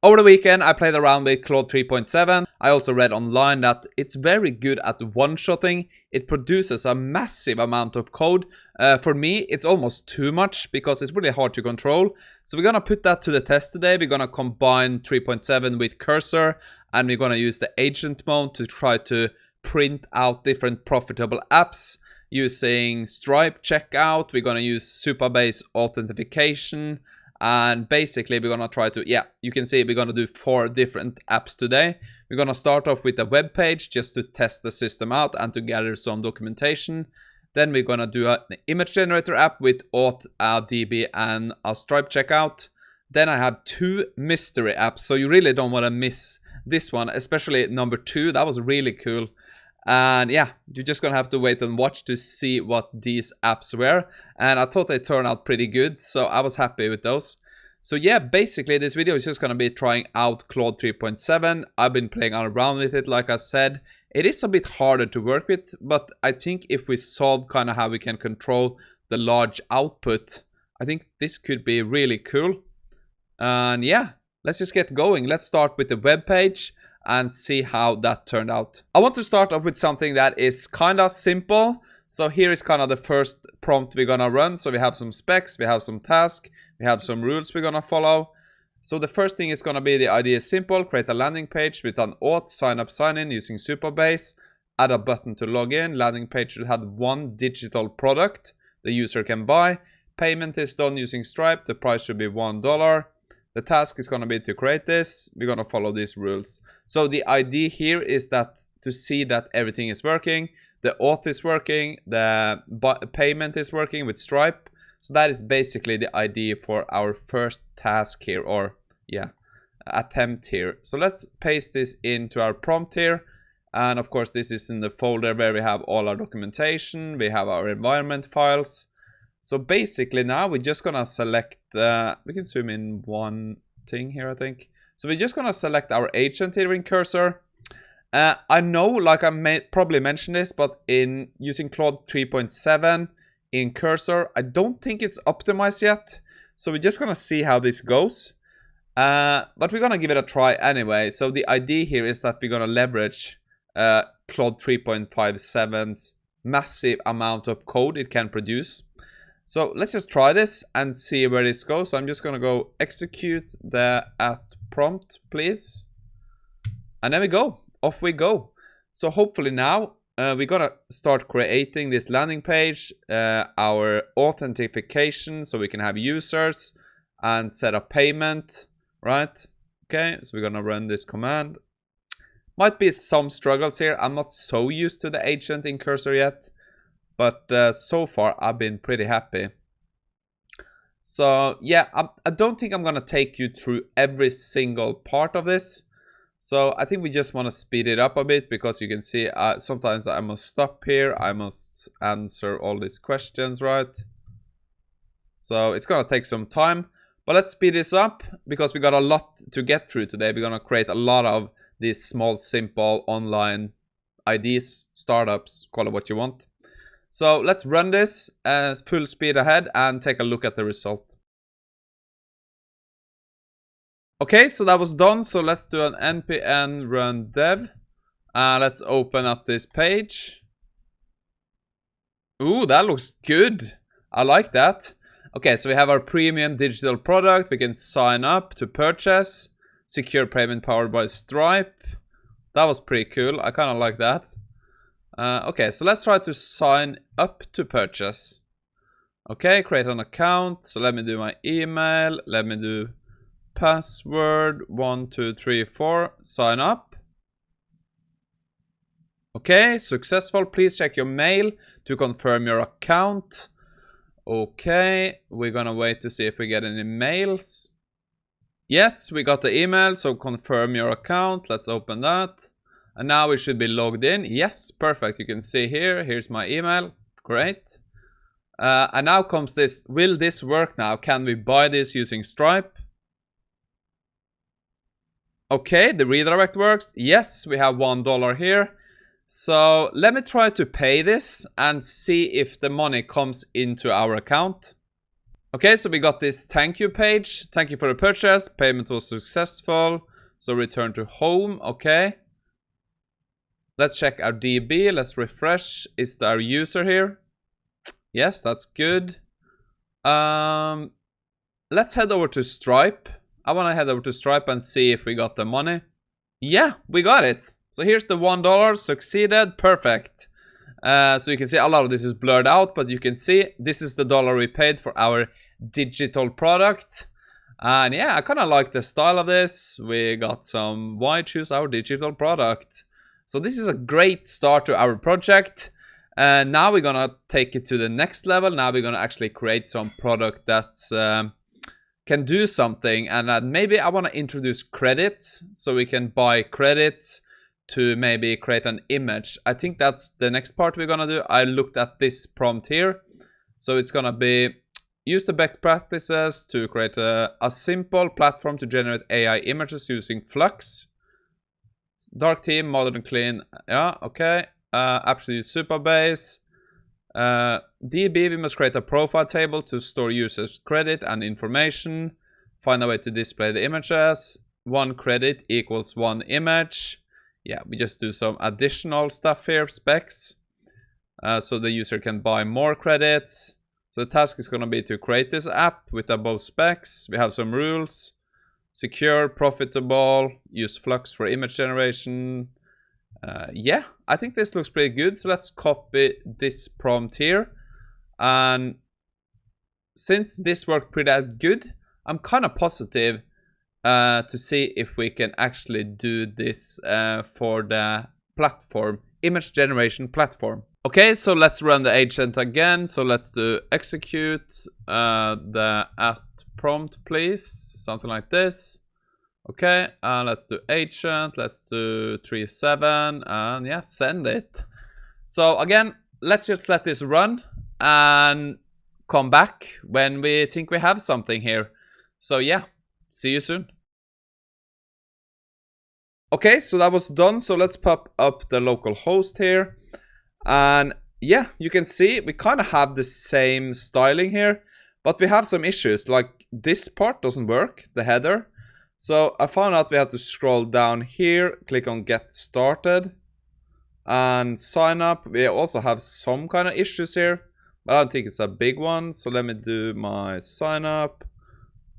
Over the weekend, I played around with Claude 3.7. I also read online that it's very good at one-shotting. It produces a massive amount of code. For me, it's almost too much because it's really hard to control. So we're going to put that to the test today. We're going to combine 3.7 with Cursor, and we're going to use the agent mode to try to print out different profitable apps using Stripe checkout. We're going to use Supabase authentication. And basically, we're going to try to, you can see we're going to do 4 different apps today. We're going to start off with a web page just to test the system out and to gather some documentation. Then we're going to do an image generator app with AuthDB and a Stripe checkout. Then I have 2 mystery apps, so you really don't want to miss this one, especially number 2. That was really cool. And yeah, you're just gonna have to wait and watch to see what these apps were. And I thought they turned out pretty good, so I was happy with those. So yeah, basically this video is just gonna be trying out Claude 3.7. I've been playing around with it, like I said. It is a bit harder to work with, but I think if we solve kind of how we can control the large output, I think this could be really cool. And yeah, let's just get going. Let's start with the web page and see how that turned out. I want to start off with something that is kind of simple. So here is kind of the first prompt we're gonna run. So we have some specs, we have some tasks, we have some rules we're gonna follow. So the first thing is gonna be, the idea is simple: create a landing page with an auth, sign up, sign in using Supabase, add a button to log in. Landing page should have 1 digital product the user can buy. Payment is done using Stripe, the price should be $1. The task is going to be to create this. We're going to follow these rules. So the idea here is that to see that everything is working, the auth is working, the payment is working with Stripe. So that is basically the idea for our first task here, or attempt here. So let's paste this into our prompt here. And of course, this is in the folder where we have all our documentation. We have our environment files. So basically now we're just gonna select, we can zoom in one thing here, I think. So we're just gonna select our agent here in Cursor. I know, like I probably mentioned this, but in using Claude 3.7 in Cursor, I don't think it's optimized yet. So we're just gonna see how this goes. But we're gonna give it a try anyway. So the idea here is that we're gonna leverage Claude 3.57's massive amount of code it can produce. So let's just try this and see where this goes. So I'm just going to go execute the @prompt, please. And there we go. Off we go. So hopefully now we're going to start creating this landing page, our authentication, so we can have users and set up payment, right? Okay, so we're going to run this command. Might be some struggles here. I'm not so used to the agent in Cursor yet. But so far, I've been pretty happy. So yeah, I don't think I'm going to take you through every single part of this. So I think we just want to speed it up a bit, because you can see sometimes I must stop here. I must answer all these questions, right? So it's going to take some time. But let's speed this up, because we got a lot to get through today. We're going to create a lot of these small, simple online ideas, startups, call it what you want. So let's run this full speed ahead and take a look at the result. Okay, so that was done. So let's do an npm run dev. Let's open up this page. Ooh, that looks good. I like that. Okay, so we have our premium digital product. We can sign up to purchase. Secure payment powered by Stripe. That was pretty cool. I kind of like that. Okay, so let's try to sign up to purchase. Okay, create an account. So let me do my email. Let me do password 1234. Sign up. Okay, successful. Please check your mail to confirm your account. Okay, we're gonna wait to see if we get any mails. Yes, we got the email, so confirm your account. Let's open that. And now we should be logged in. Yes, perfect. You can see here. Here's my email. Great. And now comes this. Will this work now? Can we buy this using Stripe? Okay, the redirect works. Yes, we have $1 here. So let me try to pay this and see if the money comes into our account. Okay, so we got this thank you page. Thank you for the purchase. Payment was successful. So return to home. Okay. Let's check our DB. Let's refresh. Is our user here? Yes, that's good. Let's head over to Stripe. I want to head over to Stripe and see if we got the money. Yeah, we got it. So here's the $1. Succeeded. Perfect. So you can see a lot of this is blurred out, but you can see this is the dollar we paid for our digital product. And yeah, I kind of like the style of this. We got some why choose our digital product. So this is a great start to our project. And now we're gonna take it to the next level. Now we're gonna actually create some product that's can do something. And maybe I want to introduce credits, so we can buy credits to maybe create an image. I think that's the next part we're gonna do. I looked at this prompt here. So it's gonna be use the best practices to create a simple platform to generate AI images using Flux. Dark theme, modern and clean. Yeah, okay. Absolute Supabase. DB, we must create a profile table to store users' credit and information. Find a way to display the images. 1 credit equals 1 image. Yeah, we just do some additional stuff here, specs. So the user can buy more credits. So the task is going to be to create this app with above specs. We have some rules. Secure, profitable, use Flux for image generation. Yeah, I think this looks pretty good. So let's copy this prompt here. And since this worked pretty good, I'm kind of positive to see if we can actually do this for the platform, image generation platform. Okay, so let's run the agent again. So let's do execute the at prompt, please. Something like this. Okay, let's do agent. Let's do 3.7 and yeah, send it. So again, let's just let this run and come back when we think we have something here. So yeah, see you soon. Okay, so that was done. So let's pop up the local host here. And yeah, you can see we kind of have the same styling here, but we have some issues. Like this part doesn't work, the header. So I found out we have to scroll down here, click on get started and sign up. We also have some kind of issues here, but I don't think it's a big one. So let me do my sign up,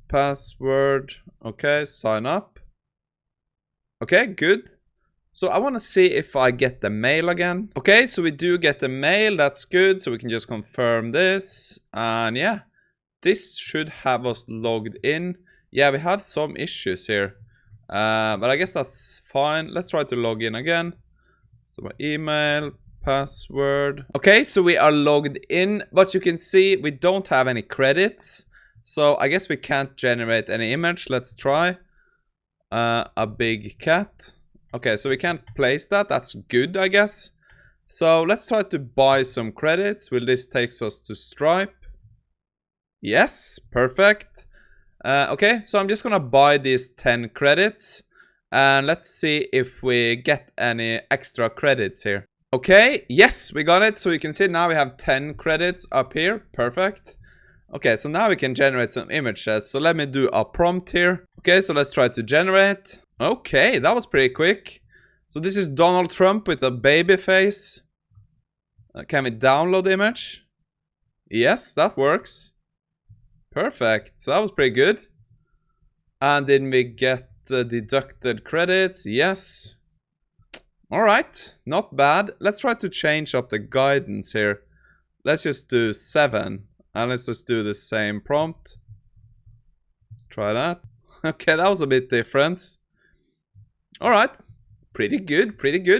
password. Okay, sign up. Okay, good. So I want to see if I get the mail again. Okay, so we do get the mail. That's good. So we can just confirm this. And yeah, this should have us logged in. Yeah, we have some issues here. But I guess that's fine. Let's try to log in again. So my email, password. Okay, so we are logged in. But you can see we don't have any credits. So I guess we can't generate any image. Let's try. A big cat. Okay, so we can't place that. That's good, I guess. So let's try to buy some credits. Will this take us to Stripe? Yes, perfect. Okay, so I'm just gonna buy these 10 credits. And let's see if we get any extra credits here. Okay, yes, we got it. So you can see now we have 10 credits up here. Perfect. Okay, so now we can generate some images. So let me do a prompt here. Okay, so let's try to generate. Okay, that was pretty quick. So this is Donald Trump with a baby face. Can we download the image? Yes, that works. Perfect. So that was pretty good. And then we get deducted credits. Yes. Alright, not bad. Let's try to change up the guidance here. Let's just do 7. And let's just do the same prompt. Let's try that. Okay, that was a bit different. Alright, pretty good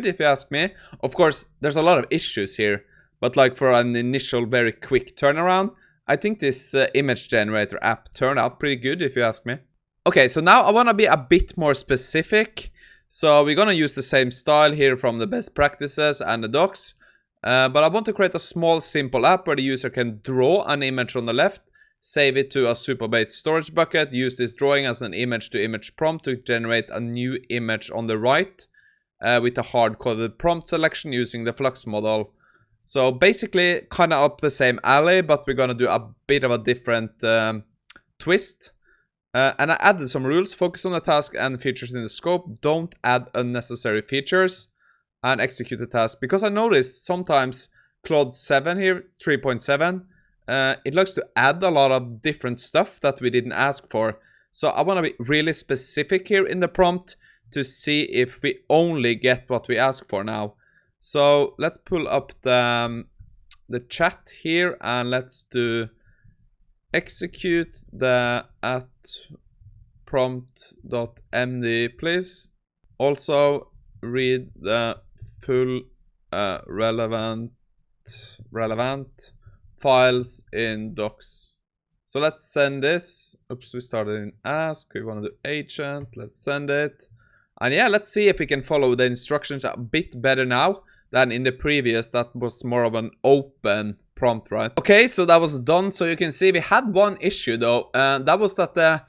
if you ask me. Of course, there's a lot of issues here, but like for an initial very quick turnaround, I think this image generator app turned out pretty good if you ask me. Okay, so now I want to be a bit more specific. So we're going to use the same style here from the best practices and the docs. But I want to create a small simple app where the user can draw an image on the left, save it to a Supabase storage bucket, use this drawing as an image-to-image prompt to generate a new image on the right with a hard-coded prompt selection using the Flux model. So basically kind of up the same alley, but we're gonna do a bit of a different twist. And I added some rules. Focus on the task and features in the scope. Don't add unnecessary features. And execute the task. Because I noticed sometimes Claude 7 here, 3.7, it likes to add a lot of different stuff that we didn't ask for. So I want to be really specific here in the prompt to see if we only get what we ask for now. So let's pull up the chat here and let's do execute the at prompt.md, please. Also read the full relevant files in docs. So let's send this. Oops, we started in ask. We want to do agent. Let's send it. And yeah, let's see if we can follow the instructions a bit better now than in the previous. That was more of an open prompt, right? Okay, so that was done. So you can see we had one issue though. That was that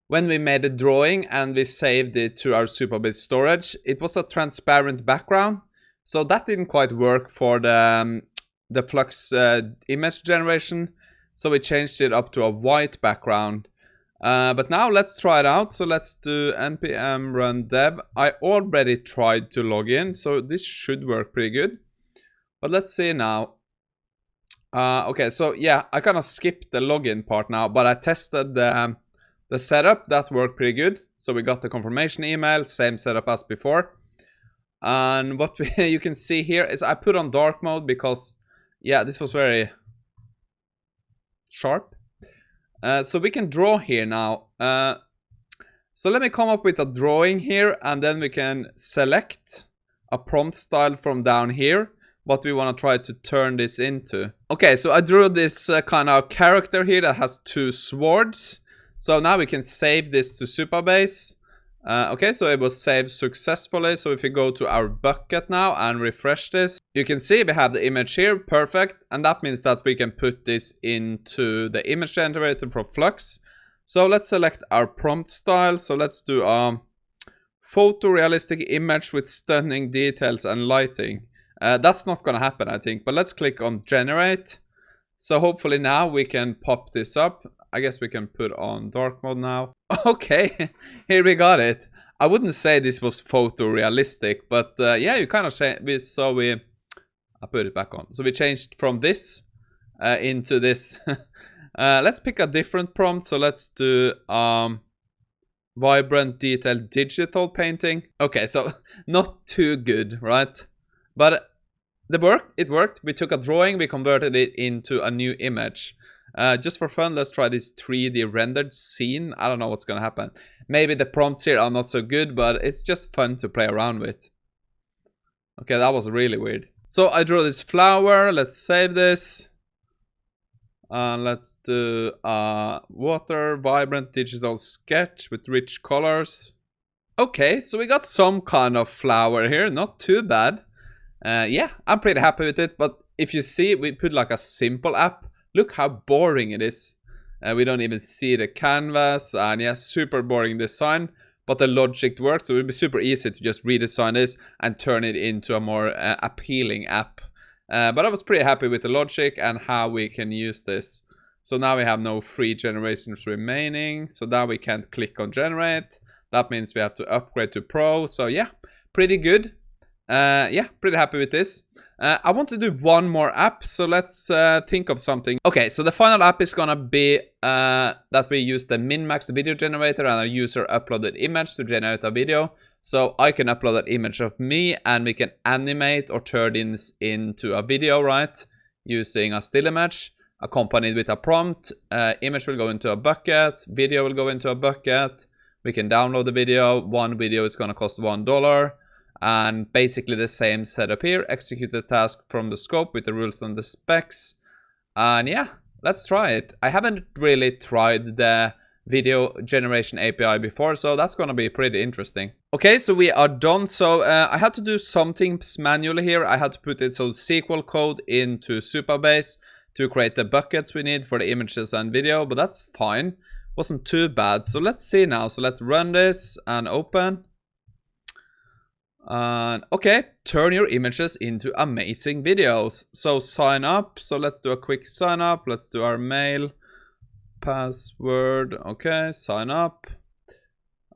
when we made a drawing and we saved it to our Supabase storage, it was a transparent background. So that didn't quite work for the Flux image generation. So we changed it up to a white background. But now let's try it out. So let's do npm run dev. I already tried to log in, so this should work pretty good. But let's see now. Okay, so yeah, I kind of skipped the login part now, but I tested the setup. That worked pretty good. So we got the confirmation email, same setup as before. And what you can see here is I put on dark mode because, yeah, this was very sharp. So we can draw here now. So let me come up with a drawing here and then we can select a prompt style from down here. What we want to try to turn this into. Okay, so I drew this kind of character here that has two swords. So now we can save this to Supabase. Okay, so it was saved successfully. So if we go to our bucket now and refresh this, you can see we have the image here, perfect. And that means that we can put this into the image generator for Flux. So let's select our prompt style. So let's do a photorealistic image with stunning details and lighting. That's not gonna happen, I think, but let's click on generate. So hopefully now we can pop this up. I guess we can put on dark mode now. Okay, here we got it. I wouldn't say this was photorealistic, but yeah, you kind of say this. So I put it back on. So we changed from this into this. Let's pick a different prompt. So let's do vibrant detailed digital painting. Okay, so not too good, right? But it worked. We took a drawing, we converted it into a new image. Just for fun, let's try this 3D rendered scene. I don't know what's gonna happen. Maybe the prompts here are not so good, but it's just fun to play around with. Okay, that was really weird. So I drew this flower. Let's save this. Let's do water, vibrant digital sketch with rich colors. Okay, so we got some kind of flower here. Not too bad. Yeah, I'm pretty happy with it. But if you see, we put like a simple app. Look how boring it is. We don't even see the canvas. And yeah, super boring design. But the logic works. So it would be super easy to just redesign this and turn it into a more appealing app. But I was pretty happy with the logic and how we can use this. So now we have no free generations remaining. So now we can't click on generate. That means we have to upgrade to Pro. So yeah, pretty good. Yeah, pretty happy with this. I want to do one more app, so let's think of something. Okay, so the final app is gonna be that we use the min-max video generator and a user uploaded image to generate a video. So I can upload an image of me and we can animate or turn this into a video, right? Using a still image accompanied with a prompt. Image will go into a bucket, video will go into a bucket. We can download the video. One video is gonna cost $1. And basically the same setup here. Execute the task from the scope with the rules and the specs. And yeah, let's try it. I haven't really tried the video generation API before, so that's gonna be pretty interesting. Okay, so we are done. So I had to do something manually here. I had to put it some SQL code into Supabase to create the buckets we need for the images and video, but that's fine. Wasn't too bad. So let's see now. So let's run this and open. And okay, turn your images into amazing videos. So sign up. So let's do a quick sign up. Let's do our mail, password. Okay, sign up.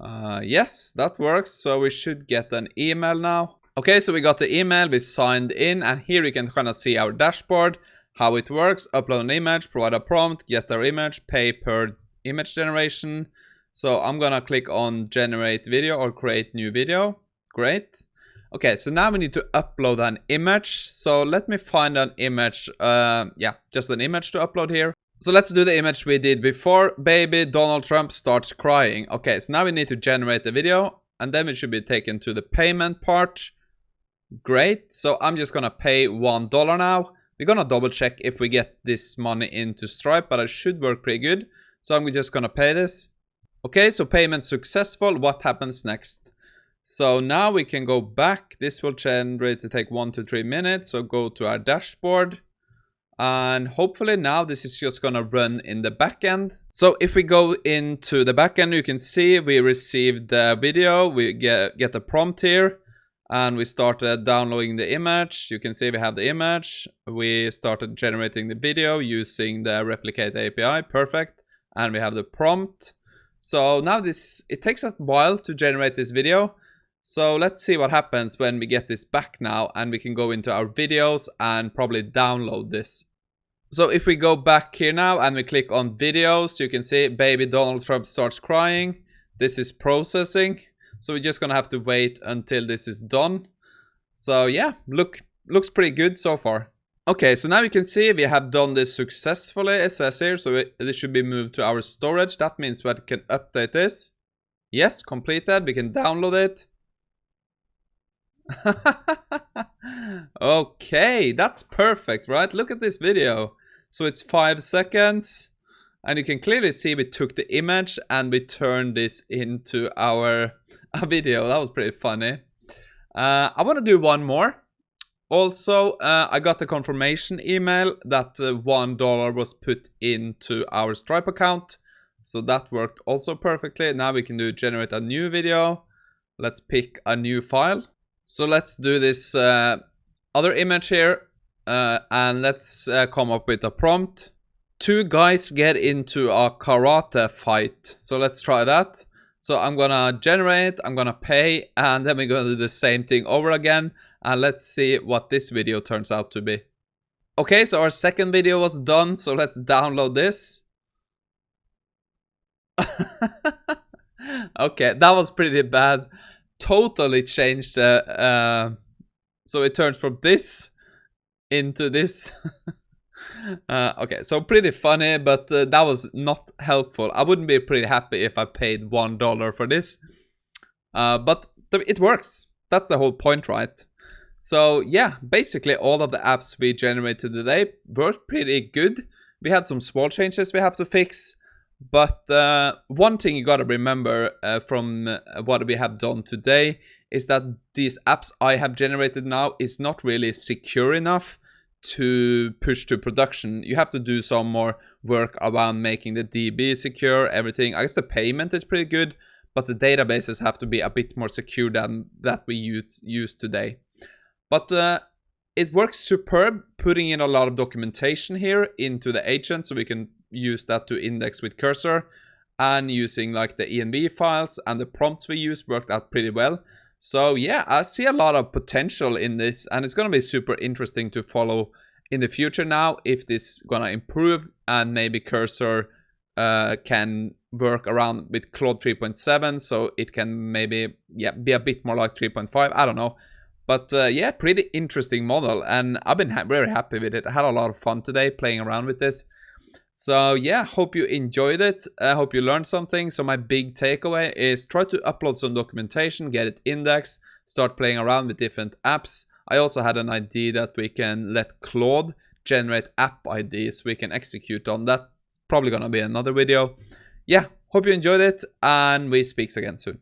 Yes, that works. So we should get an email now. Okay, so we got the email, we signed in, and here you can kind of see our dashboard, how it works. Upload an image, provide a prompt, get our image, pay per image generation. So I'm gonna click on generate video or create new video. Great. Okay, so now we need to upload an image. So let me find an image, yeah, just an image to upload here. So let's do the image we did before. Baby Donald Trump starts crying. Okay, so now we need to generate the video, and then we should be taken to the payment part. Great, so I'm just gonna pay $1 now. We're gonna double check if we get this money into Stripe, but it should work pretty good. So I'm just gonna pay this. Okay, so payment successful. What happens next? So now we can go back. This will generate to take 1 to 3 minutes. So go to our dashboard. And hopefully now this is just gonna run in the backend. So if we go into the backend, you can see we received the video. We get the prompt here. And we started downloading the image. You can see we have the image. We started generating the video using the replicate API. Perfect. And we have the prompt. So now it takes a while to generate this video. So let's see what happens when we get this back now, and we can go into our videos and probably download this. So if we go back here now and we click on videos, you can see baby Donald Trump starts crying. This is processing. So we're just gonna have to wait until this is done. So yeah, looks pretty good so far. Okay, so now you can see we have done this successfully, it says here. So this should be moved to our storage. That means we can update this. Yes, completed. We can download it. Okay, that's perfect, right? Look at this video. So it's 5 seconds. And you can clearly see we took the image and we turned this into our video. That was pretty funny. I want to do one more. Also, I got the confirmation email that $1 was put into our Stripe account. So that worked also perfectly. Now we can generate a new video. Let's pick a new file. So let's do this other image here. And let's come up with a prompt. 2 guys get into a karate fight. So let's try that. So I'm gonna generate, I'm gonna pay, and then we're gonna do the same thing over again. And let's see what this video turns out to be. Okay, so our second video was done. So let's download this. Okay, that was pretty bad. Totally changed so it turns from this into this. Okay, so pretty funny, but that was not helpful. I wouldn't be pretty happy if I paid $1 for this. But it works. That's the whole point, right? So yeah, basically all of the apps we generated today worked pretty good. We had some small changes we have to fix. But one thing you gotta remember from what we have done today is that these apps I have generated now is not really secure enough to push to production. You have to do some more work around making the DB secure, everything. I guess the payment is pretty good, but the databases have to be a bit more secure than that we use today. But it works superb, putting in a lot of documentation here into the agent, so we can use that to index with cursor, and using like the env files and the prompts we use worked out pretty well. So yeah, I see a lot of potential in this, and it's gonna be super interesting to follow in the future now if this gonna improve, and maybe cursor can work around with Claude 3.7, so it can maybe be a bit more like 3.5. I don't know. But yeah, pretty interesting model, and I've been very happy with it. I had a lot of fun today playing around with this. So yeah, hope you enjoyed it. I hope you learned something. So my big takeaway is try to upload some documentation, get it indexed, start playing around with different apps. I also had an idea that we can let Claude generate app IDs we can execute on. That's probably gonna be another video. Yeah, hope you enjoyed it, and we speak again soon.